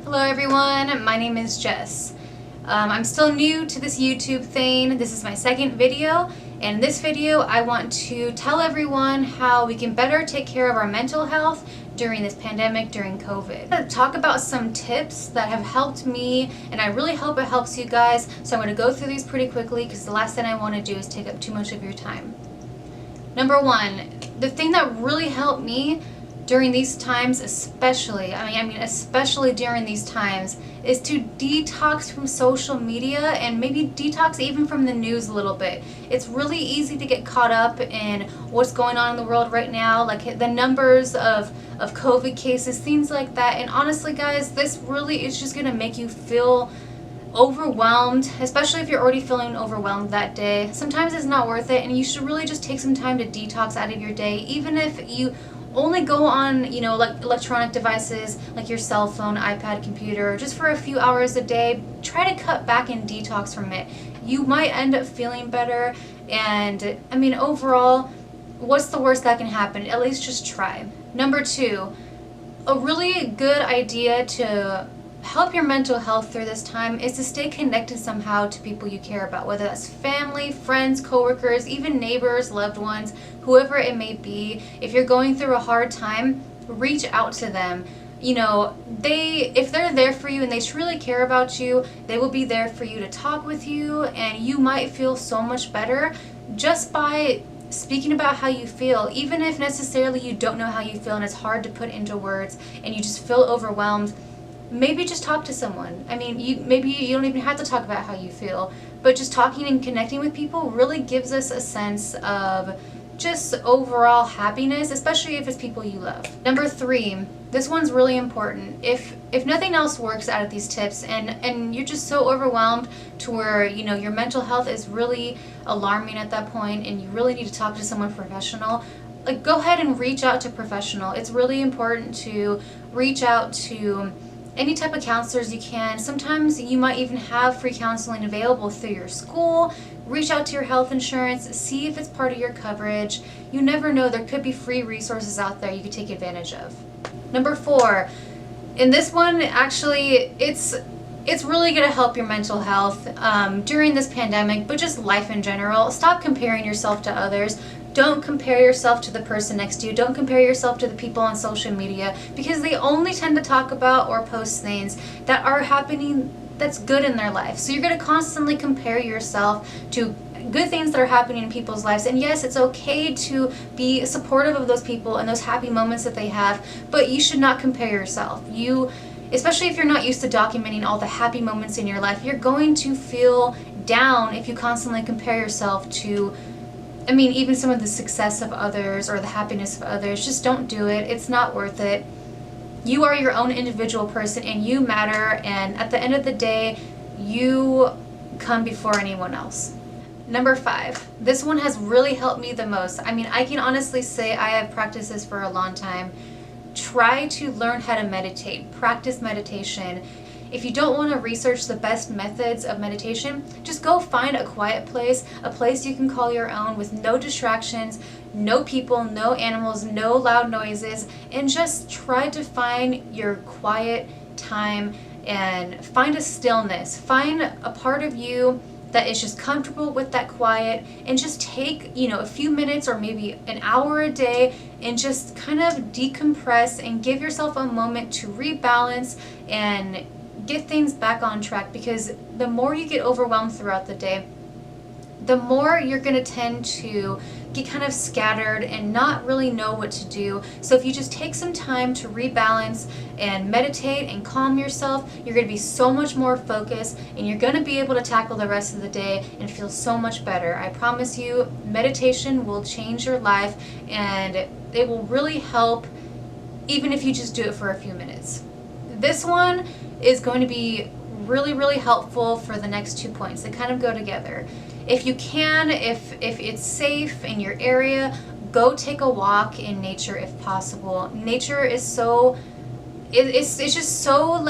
Hello everyone, my name is Jess. I'm still new to this YouTube thing. This is my second video, and in this video I want to tell everyone how we can better take care of our mental health during this pandemic, during COVID. I'm going to talk about some tips that have helped me, and I really hope it helps you guys, so I'm going to go through these pretty quickly because the last thing I want to do is take up too much of your time. Number one, the thing that really helped me during these times, especially during these times, is to detox from social media and maybe detox even from the news a little bit. It's really easy to get caught up in what's going on in the world right now, like the numbers of COVID cases, things like that. And honestly, guys, this really is just gonna make you feel overwhelmed, especially if you're already feeling overwhelmed that day. Sometimes it's not worth it, and you should really just take some time to detox out of your day, even if you only go on, like electronic devices like your cell phone, iPad, computer, just for a few hours a day. Try to cut back and detox from it. You might end up feeling better, and overall, what's the worst that can happen? At least just try. Number two, a really good idea to help your mental health through this time is to stay connected somehow to people you care about, whether that's family, friends, coworkers, even neighbors, loved ones, whoever it may be. If you're going through a hard time, reach out to them. If they're there for you and they truly care about you, they will be there for you to talk with you, and you might feel so much better just by speaking about how you feel, even if necessarily you don't know how you feel and it's hard to put into words and you just feel overwhelmed. Maybe just talk to someone. Maybe you don't even have to talk about how you feel, but just talking and connecting with people really gives us a sense of just overall happiness, especially if it's people you love. Number three, this one's really important. If nothing else works out of these tips, and you're just so overwhelmed to where your mental health is really alarming at that point, and you really need to talk to someone professional, go ahead and reach out to a professional. It's really important to reach out to any type of counselors you can. Sometimes you might even have free counseling available through your school. Reach out to your health insurance, see if it's part of your coverage. You never know, there could be free resources out there you could take advantage of. Number four, in this one, actually, it's really going to help your mental health during this pandemic, but just life in general. Stop comparing yourself to others. Don't compare yourself to the person next to you. Don't compare yourself to the people on social media, because they only tend to talk about or post things that are happening that's good in their life. So you're going to constantly compare yourself to good things that are happening in people's lives. And yes, it's okay to be supportive of those people and those happy moments that they have, but you should not compare yourself. Especially if you're not used to documenting all the happy moments in your life, you're going to feel down if you constantly compare yourself to even some of the success of others or the happiness of others. Just don't do it. It's not worth it. You are your own individual person, and you matter, and at the end of the day, you come before anyone else. Number five, this one has really helped me the most. I can honestly say I have practiced this for a long time. Try to learn how to meditate. Practice meditation. If you don't want to research the best methods of meditation, just go find a quiet place, a place you can call your own with no distractions, no people, no animals, no loud noises, and just try to find your quiet time and find a stillness. Find a part of you that is just comfortable with that quiet, and just take a few minutes or maybe an hour a day and just kind of decompress and give yourself a moment to rebalance and get things back on track. Because the more you get overwhelmed throughout the day, the more you're going to tend to get kind of scattered and not really know what to do. So if you just take some time to rebalance and meditate and calm yourself, you're going to be so much more focused, and you're going to be able to tackle the rest of the day and feel so much better. I promise you, meditation will change your life, and it will really help even if you just do it for a few minutes. This one is going to be really, really helpful for the next 2 points. They kind of go together. If you can, if it's safe in your area, go take a walk in nature if possible. Nature is it's just so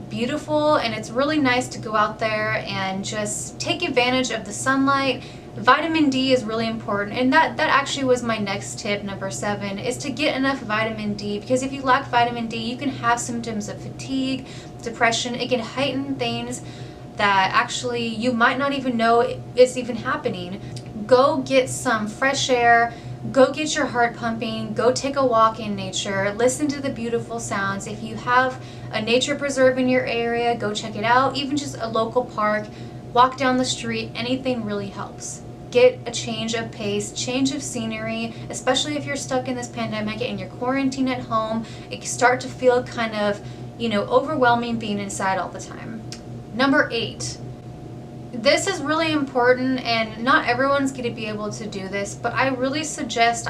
beautiful, and it's really nice to go out there and just take advantage of the sunlight, Vitamin D is really important, and that actually was my next tip, number 7, is to get enough vitamin D, because if you lack vitamin D, you can have symptoms of fatigue, depression. It can heighten things that actually you might not even know is even happening. Go get some fresh air, go get your heart pumping, go take a walk in nature, listen to the beautiful sounds. If you have a nature preserve in your area, go check it out. Even just a local park, walk down the street, anything really helps. Get a change of pace, change of scenery, especially if you're stuck in this pandemic and you're quarantined at home. It can start to feel kind of, overwhelming being inside all the time. Number 8. This is really important, and not everyone's going to be able to do this, but I really suggest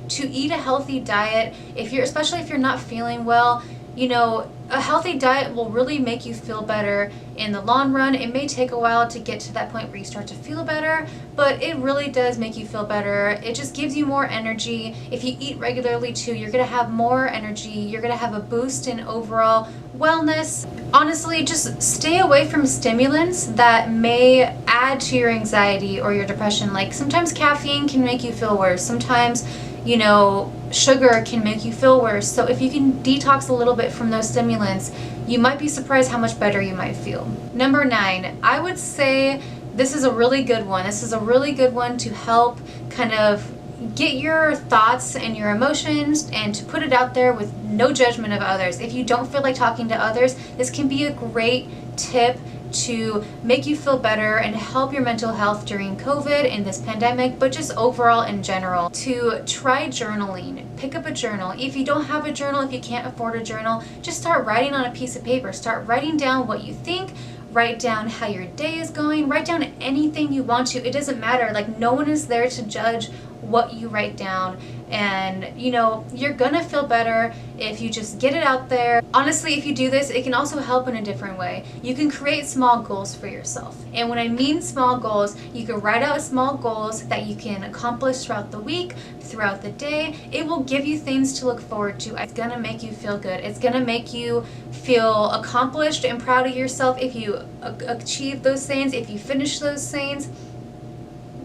to eat a healthy diet. Especially if you're not feeling well, a healthy diet will really make you feel better in the long run. It may take a while to get to that point where you start to feel better, but it really does make you feel better. It just gives you more energy. If you eat regularly too, you're going to have more energy. You're going to have a boost in overall wellness. Honestly, just stay away from stimulants that may add to your anxiety or your depression. Like sometimes caffeine can make you feel worse. Sometimes sugar can make you feel worse. So if you can detox a little bit from those stimulants, you might be surprised how much better you might feel. Number 9, I would say this is a really good one. This is a really good one to help kind of get your thoughts and your emotions and to put it out there with no judgment of others. If you don't feel like talking to others, this can be a great tip to make you feel better and help your mental health during COVID and this pandemic, but just overall in general. To try journaling. Pick up a journal. If you don't have a journal, if you can't afford a journal, just start writing on a piece of paper. Start writing down what you think. Write down how your day is going. Write down anything you want to. It doesn't matter. Like, no one is there to judge what you write down, and you're gonna feel better if you just get it out there. Honestly, if you do this, it can also help in a different way. You can create small goals for yourself, and when I mean small goals, you can write out small goals that you can accomplish throughout the week, throughout the day. It will give you things to look forward to. It's gonna make you feel good. It's gonna make you feel accomplished and proud of yourself if you achieve those things, if you finish those things.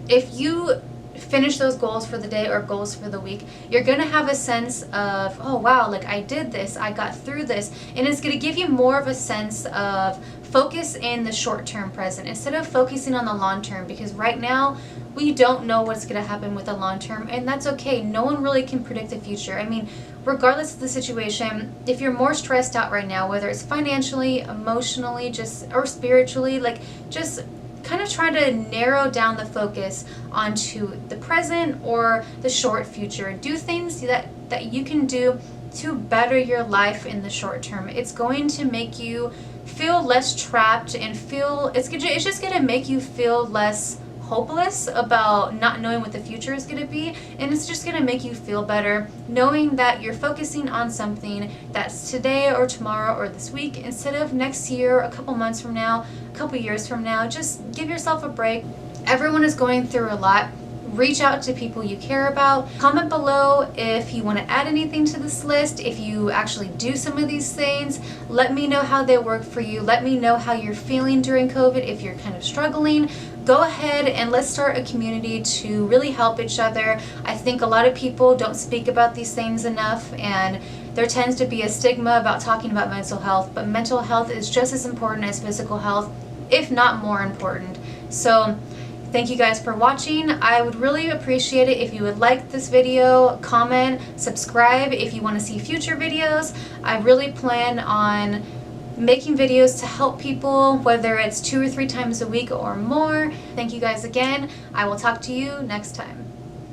If you finish those goals for the day or goals for the week, you're gonna have a sense of, oh wow, like I did this, I got through this, and it's gonna give you more of a sense of focus in the short-term present instead of focusing on the long-term, because right now we don't know what's gonna happen with the long-term, and that's okay. No one really can predict the future. I mean, regardless of the situation, if you're more stressed out right now, whether it's financially, emotionally, or spiritually, just kind of try to narrow down the focus onto the present or the short future. Do things that you can do to better your life in the short term. It's going to make you feel less trapped and it's just going to make you feel less hopeless about not knowing what the future is going to be, and it's just going to make you feel better knowing that you're focusing on something that's today or tomorrow or this week instead of next year, a couple months from now, a couple years from now. Just give yourself a break. Everyone is going through a lot. Reach out to people you care about. Comment below if you want to add anything to this list, if you actually do some of these things. Let me know how they work for you. Let me know how you're feeling during COVID. If you're kind of struggling, go ahead and let's start a community to really help each other. I think a lot of people don't speak about these things enough, and there tends to be a stigma about talking about mental health, but mental health is just as important as physical health, if not more important. So thank you guys for watching. I would really appreciate it if you would like this video, comment, subscribe if you want to see future videos. I really plan on making videos to help people, whether it's 2 or 3 times a week or more. Thank you guys again. I will talk to you next time.